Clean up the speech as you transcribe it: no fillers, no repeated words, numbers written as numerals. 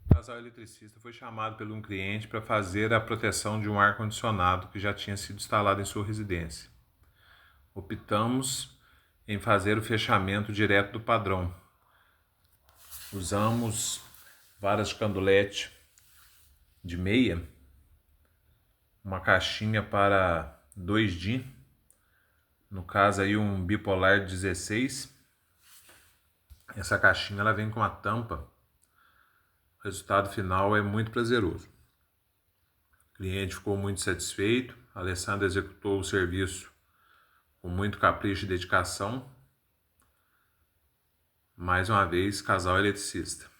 O casal eletricista foi chamado por um cliente para fazer a proteção de um ar-condicionado que já tinha sido instalado em sua residência. Optamos em fazer o fechamento direto do padrão. Usamos varas de candulete de meia, uma caixinha para 2D, no caso aí um bipolar 16. Essa caixinha ela vem com a tampa. O resultado final é muito prazeroso. O cliente ficou muito satisfeito. A Alessandra executou o serviço com muito capricho e dedicação. Mais uma vez, casal eletricista.